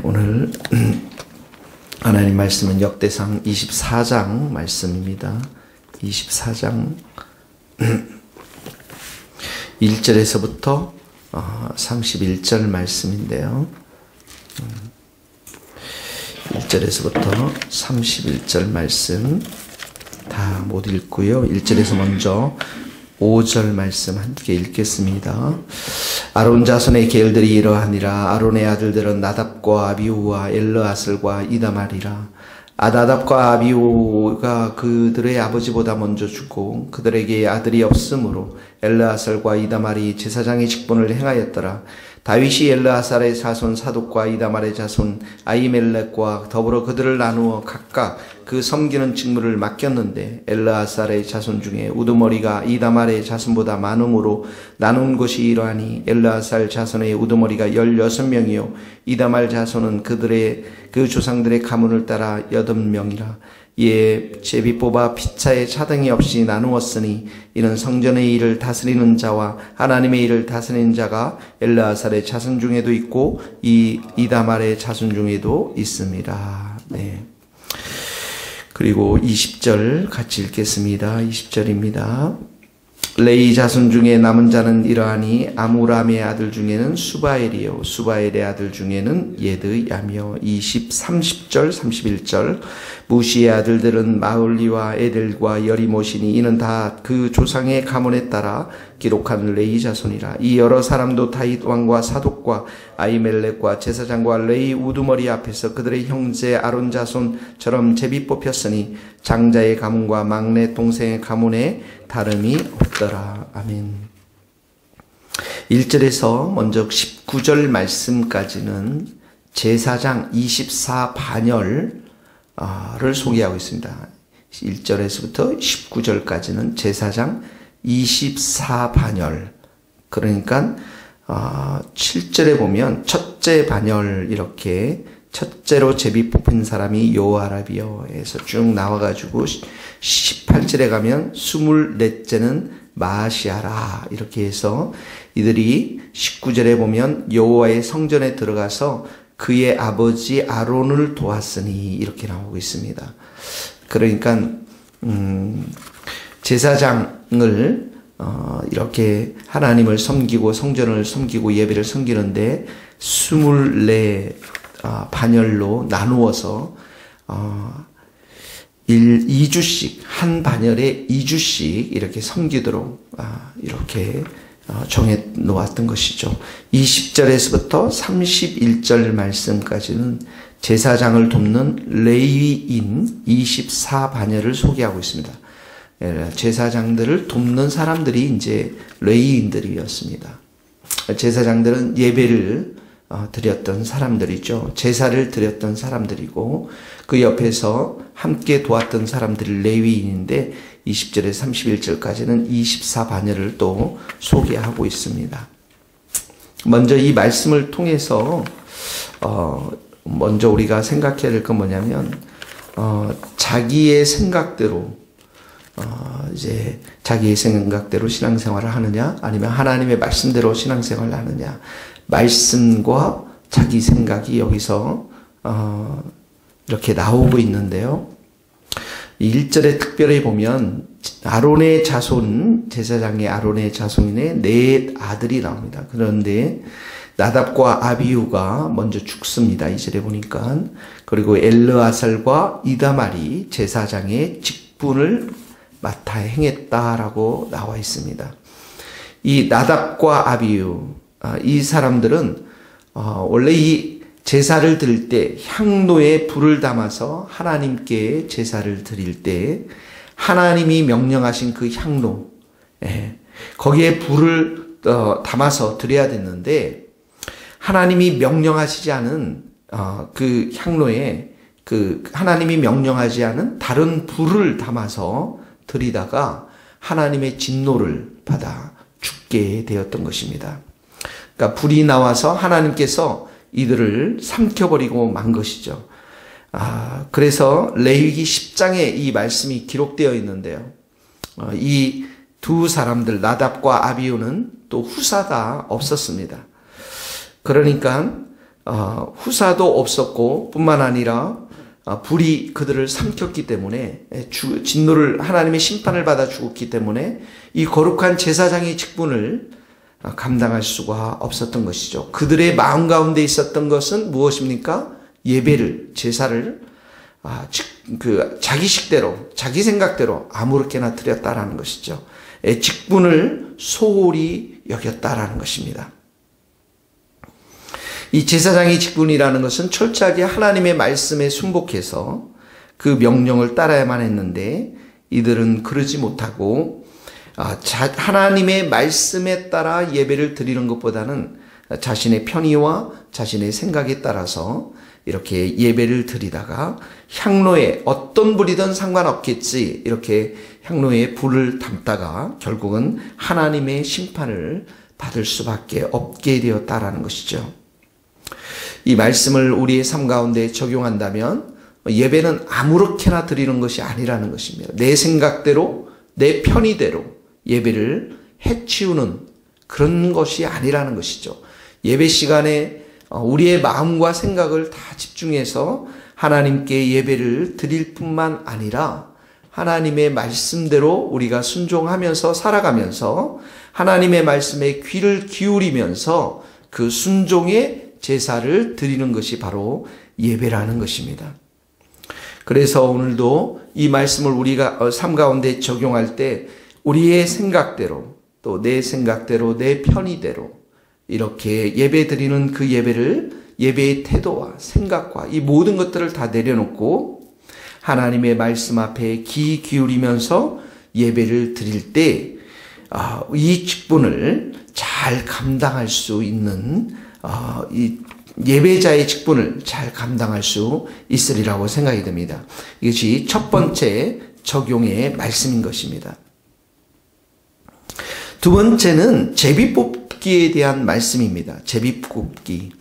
오늘 하나님 말씀은 역대상 24장 말씀입니다. 24장 1절에서부터 31절 말씀인데요. 1절에서부터 31절 말씀 다 못 읽고요. 1절에서 먼저 5절 말씀 함께 읽겠습니다. 아론 자손의 계열들이 이러하니라. 아론의 아들들은 나답과 아비후와 엘르아슬과 이다말이라. 나답과 아비후가 그들의 아버지보다 먼저 죽고 그들에게 아들이 없으므로 엘르아슬과 이다말이 제사장의 직분을 행하였더라. 다윗이 엘르아살의 자손 사독과 이다말의 자손 아히멜렉과 더불어 그들을 나누어 각각 그 섬기는 직무를 맡겼는데 엘르아살의 자손 중에 우두머리가 이다말의 자손보다 많음으로 나눈 것이 이러하니 엘르아살 자손의 우두머리가 16명이요 이다말 자손은 그 조상들의 가문을 따라 8명이라. 이에 제비 뽑아 피차에 차등이 없이 나누었으니 이는 성전의 일을 다스리는 자와 하나님의 일을 다스리는 자가 엘르아살의 자손 중에도 있고 이다말의 자손 중에도 있습니다. 네. 그리고 20절 같이 읽겠습니다. 20절입니다. 레위 자손 중에 남은 자는 이러하니 아므람의 아들 중에는 수바엘이요 수바엘의 아들 중에는 예드야며 30절 31절 무시의 아들들은 마을리와 에델과 여리모시니 이는 다 그 조상의 가문에 따라 기록한 레위 자손이라. 이 여러 사람도 다윗 왕과 사독과 아히멜렉과 제사장과 레위 우두머리 앞에서 그들의 형제 아론 자손처럼 제비 뽑혔으니 장자의 가문과 막내 동생의 가문에 다름이 없더라. 아멘. 1절에서 먼저 19절 말씀까지는 제사장 24반열을 소개하고 있습니다. 1절에서부터 19절까지는 제사장 24반열. 그러니까 7절에 보면 첫째 반열 이렇게 첫째로 제비 뽑힌 사람이 요아랍이여에서 쭉 나와가지고 18절에 가면 24째는 마시아라 이렇게 해서 이들이 19절에 보면 여호와의 성전에 들어가서 그의 아버지 아론을 도왔으니 이렇게 나오고 있습니다. 그러니까 제사장을 이렇게 하나님을 섬기고 성전을 섬기고 예배를 섬기는데 24반열로 나누어서 2주씩 한 반열에 2주씩 이렇게 섬기도록 이렇게 정해 놓았던 것이죠. 20절에서부터 31절 말씀까지는 제사장을 돕는 레위인 24반열을 소개하고 있습니다. 제사장들을 돕는 사람들이 이제 레위인들이었습니다. 제사장들은 예배를 드렸던 사람들이죠. 제사를 드렸던 사람들이고 그 옆에서 함께 도왔던 사람들이 레위인인데 20절에서 31절까지는 24반열을 또 소개하고 있습니다. 먼저 이 말씀을 통해서 먼저 우리가 생각해야 될 건 뭐냐면 자기의 생각대로 이제 자기의 생각대로 신앙생활을 하느냐 아니면 하나님의 말씀대로 신앙생활을 하느냐 말씀과 자기 생각이 여기서 이렇게 나오고 있는데요. 1절에 특별히 보면 아론의 자손 제사장의 아론의 자손인의 4 아들이 나옵니다. 그런데 나답과 아비후가 먼저 죽습니다. 2절에 보니까. 그리고 엘르아살과 이다말이 제사장의 직분을 맡아 행했다라고 나와 있습니다. 이 나답과 아비후 이 사람들은 원래 이 제사를 드릴 때 향로에 불을 담아서 하나님께 제사를 드릴 때 하나님이 명령하신 그 향로 거기에 불을 담아서 드려야 됐는데 하나님이 명령하시지 않은 그 향로에 그 하나님이 명령하지 않은 다른 불을 담아서 드리다가 하나님의 진노를 받아 죽게 되었던 것입니다. 그러니까 불이 나와서 하나님께서 이들을 삼켜버리고 만 것이죠. 그래서 레위기 10장에 이 말씀이 기록되어 있는데요. 이 두 사람들 나답과 아비후는 또 후사가 없었습니다. 그러니까 후사도 없었고 뿐만 아니라 불이 그들을 삼켰기 때문에 진노를 하나님의 심판을 받아 죽었기 때문에 이 거룩한 제사장의 직분을 감당할 수가 없었던 것이죠. 그들의 마음 가운데 있었던 것은 무엇입니까? 예배를, 제사를 자기 식대로, 자기 생각대로 아무렇게나 드렸다라는 것이죠. 직분을 소홀히 여겼다라는 것입니다. 이 제사장의 직분이라는 것은 철저하게 하나님의 말씀에 순복해서 그 명령을 따라야만 했는데 이들은 그러지 못하고 하나님의 말씀에 따라 예배를 드리는 것보다는 자신의 편의와 자신의 생각에 따라서 이렇게 예배를 드리다가 향로에 어떤 불이든 상관없겠지 이렇게 향로에 불을 담다가 결국은 하나님의 심판을 받을 수밖에 없게 되었다라는 것이죠. 이 말씀을 우리의 삶 가운데 적용한다면 예배는 아무렇게나 드리는 것이 아니라는 것입니다. 내 생각대로 내 편의대로 예배를 해치우는 그런 것이 아니라는 것이죠. 예배 시간에 우리의 마음과 생각을 다 집중해서 하나님께 예배를 드릴 뿐만 아니라 하나님의 말씀대로 우리가 순종하면서 살아가면서 하나님의 말씀에 귀를 기울이면서 그 순종의 제사를 드리는 것이 바로 예배라는 것입니다. 그래서 오늘도 이 말씀을 우리가 삶 가운데 적용할 때 우리의 생각대로 또 내 생각대로 내 편의대로 이렇게 예배 드리는 그 예배의 태도와 생각과 이 모든 것들을 다 내려놓고 하나님의 말씀 앞에 귀 기울이면서 예배를 드릴 때 이 직분을 잘 감당할 수 있는 이 예배자의 직분을 잘 감당할 수 있으리라고 생각이 됩니다. 이것이 첫 번째 적용의 말씀인 것입니다. 두 번째는 제비뽑기에 대한 말씀입니다. 제비뽑기.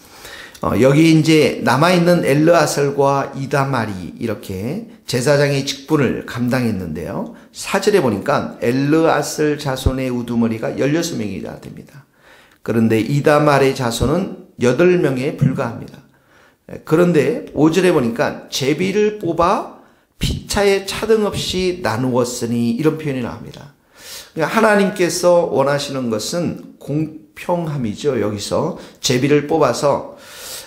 여기 이제 남아있는 엘르아살과 이다말이 이렇게 제사장의 직분을 감당했는데요. 4절에 보니까 엘르아살 자손의 우두머리가 16명이나 됩니다. 그런데 이다말의 자손은 8명에 불과합니다. 그런데 5절에 보니까 제비를 뽑아 피차에 차등 없이 나누었으니 이런 표현이 나옵니다. 그러니까 하나님께서 원하시는 것은 공평함이죠. 여기서 제비를 뽑아서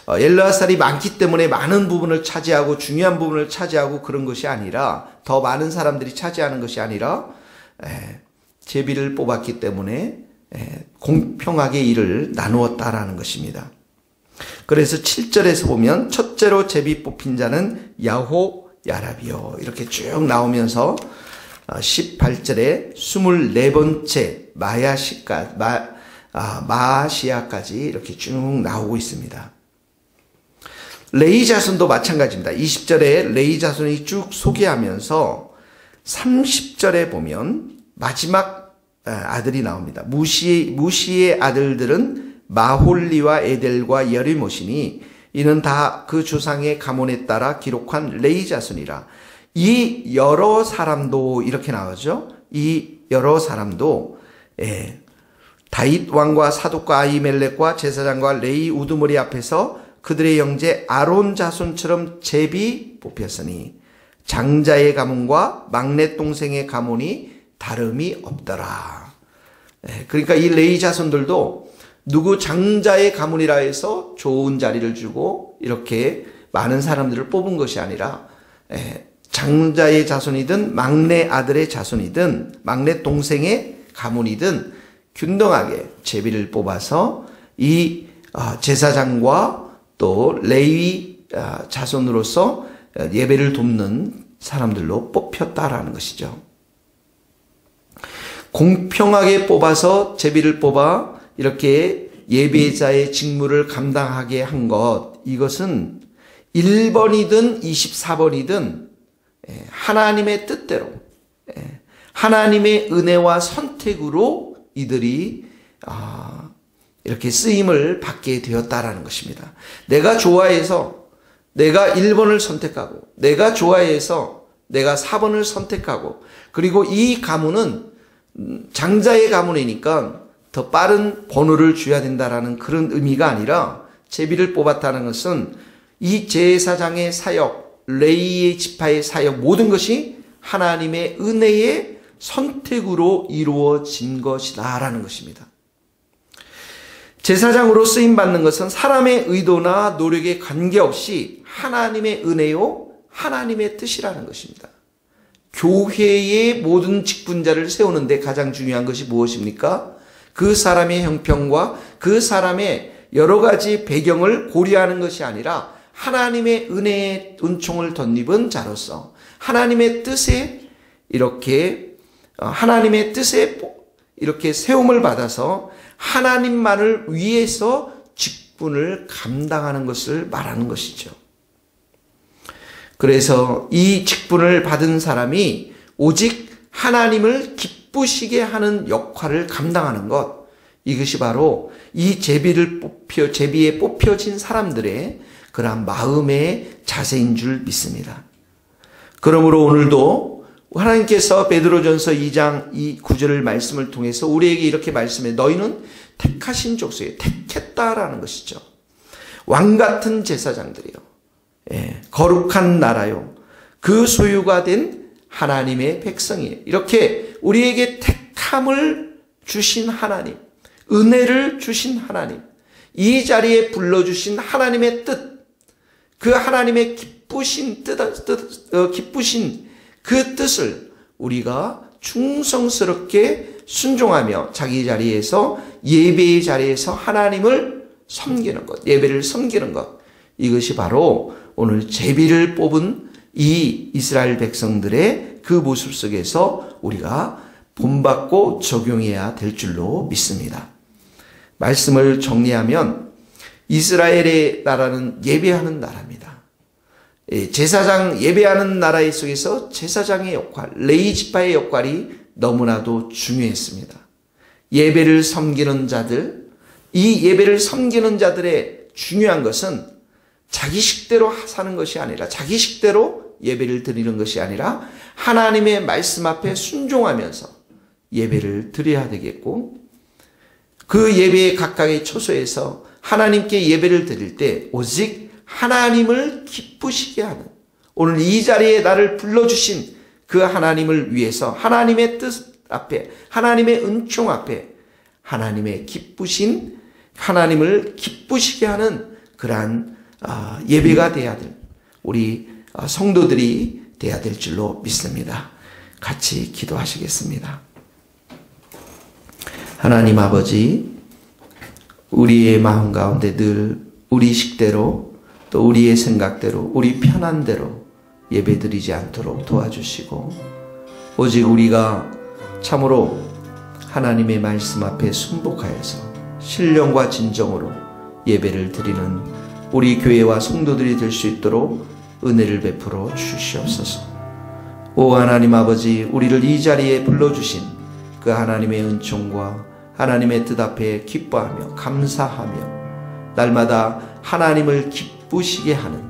엘르아살이 많기 때문에 많은 부분을 차지하고 중요한 부분을 차지하고 그런 것이 아니라 더 많은 사람들이 차지하는 것이 아니라 제비를 뽑았기 때문에 공평하게 일을 나누었다라는 것입니다. 그래서 7절에서 보면 첫째로 제비 뽑힌 자는 야호야랍이요 이렇게 쭉 나오면서 18절에 24번째 마아시아까지 이렇게 쭉 나오고 있습니다. 레위 자손도 마찬가지입니다. 20절에 레위 자손이 쭉 소개하면서 30절에 보면 마지막 아들이 나옵니다. 무시의 아들들은 마홀리와 에델과 여리못이니 이는 다 그 조상의 가문에 따라 기록한 레위 자손이라. 이 여러 사람도 이렇게 나오죠. 이 여러 사람도 다윗 왕과 사독과 아히멜렉과 제사장과 레위 우두머리 앞에서 그들의 형제 아론 자손처럼 제비 뽑혔으니 장자의 가문과 막내 동생의 가문이 다름이 없더라. 그러니까 이 레위 자손들도 누구 장자의 가문이라 해서 좋은 자리를 주고 이렇게 많은 사람들을 뽑은 것이 아니라 장자의 자손이든 막내 아들의 자손이든 막내 동생의 가문이든 균등하게 제비를 뽑아서 이 제사장과 또 레위 자손으로서 예배를 돕는 사람들로 뽑혔다라는 것이죠. 공평하게 뽑아서 제비를 뽑아 이렇게 예배자의 직무를 감당하게 한 것, 이것은 1번이든 24번이든 하나님의 뜻대로 하나님의 은혜와 선택으로 이들이 이렇게 쓰임을 받게 되었다라는 것입니다. 내가 좋아해서 내가 1번을 선택하고 내가 좋아해서 내가 4번을 선택하고 그리고 이 가문은 장자의 가문이니까 더 빠른 번호를 줘야 된다라는 그런 의미가 아니라 제비를 뽑았다는 것은 이 제사장의 사역, 레위의 지파의 사역, 모든 것이 하나님의 은혜의 선택으로 이루어진 것이다라는 것입니다. 제사장으로 쓰임받는 것은 사람의 의도나 노력에 관계없이 하나님의 은혜요, 하나님의 뜻이라는 것입니다. 교회의 모든 직분자를 세우는데 가장 중요한 것이 무엇입니까? 그 사람의 형편과 그 사람의 여러 가지 배경을 고려하는 것이 아니라 하나님의 은혜의 은총을 덧입은 자로서 하나님의 뜻에 이렇게 세움을 받아서 하나님만을 위해서 직분을 감당하는 것을 말하는 것이죠. 그래서 이 직분을 받은 사람이 오직 하나님을 기쁘시게 하는 역할을 감당하는 것, 이것이 바로 이 제비에 뽑혀진 사람들의 그러한 마음의 자세인 줄 믿습니다. 그러므로 오늘도 하나님께서 베드로전서 2장 이 9절을 말씀을 통해서 우리에게 이렇게 말씀해, 너희는 택하신 족속이에요. 택했다라는 것이죠. 왕같은 제사장들이요, 거룩한 나라요, 그 소유가 된 하나님의 백성이에요. 이렇게 우리에게 택함을 주신 하나님, 은혜를 주신 하나님, 이 자리에 불러주신 하나님의 뜻, 그 하나님의 기쁘신 그 뜻을 우리가 충성스럽게 순종하며 자기 자리에서, 예배의 자리에서 하나님을 섬기는 것, 예배를 섬기는 것, 이것이 바로 오늘 제비를 뽑은 이 이스라엘 백성들의 그 모습 속에서 우리가 본받고 적용해야 될 줄로 믿습니다. 말씀을 정리하면 이스라엘의 나라는 예배하는 나라입니다. 제사장 예배하는 나라 속에서 제사장의 역할, 레위 지파의 역할이 너무나도 중요했습니다. 예배를 섬기는 자들, 이 예배를 섬기는 자들의 중요한 것은 자기 식대로 사는 것이 아니라, 자기 식대로 예배를 드리는 것이 아니라 하나님의 말씀 앞에 순종하면서 예배를 드려야 되겠고, 그 예배의 각각의 처소에서 하나님께 예배를 드릴 때 오직 하나님을 기쁘시게 하는, 오늘 이 자리에 나를 불러주신 그 하나님을 위해서 하나님의 뜻 앞에, 하나님의 은총 앞에 하나님의 기쁘신, 하나님을 기쁘시게 하는 그러한 예배가 돼야 될, 우리 성도들이 돼야 될 줄로 믿습니다. 같이 기도하시겠습니다. 하나님 아버지, 우리의 마음 가운데 늘 우리 식대로, 또 우리의 생각대로, 우리 편한 대로 예배드리지 않도록 도와주시고, 오직 우리가 참으로 하나님의 말씀 앞에 순복하여서 신령과 진정으로 예배를 드리는 우리 교회와 성도들이 될 수 있도록 은혜를 베풀어 주시옵소서. 오 하나님 아버지, 우리를 이 자리에 불러주신 그 하나님의 은총과 하나님의 뜻 앞에 기뻐하며 감사하며 날마다 하나님을 기쁘시게 하는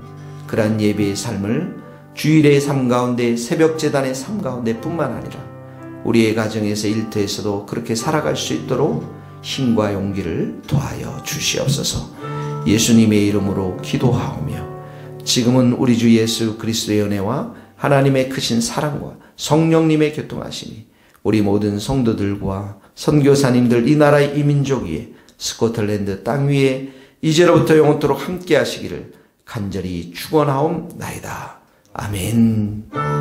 그러한 예배의 삶을 주일의 삶 가운데, 새벽 제단의 삶 가운데 뿐만 아니라 우리의 가정에서, 일터에서도 그렇게 살아갈 수 있도록 힘과 용기를 더하여 주시옵소서. 예수님의 이름으로 기도하오며, 지금은 우리 주 예수 그리스도의 은혜와 하나님의 크신 사랑과 성령님의 교통하심이 우리 모든 성도들과 선교사님들, 이 나라의 이민족 위에, 스코틀랜드 땅 위에 이제로부터 영원토록 함께 하시기를 간절히 축원하옵나이다. 아멘.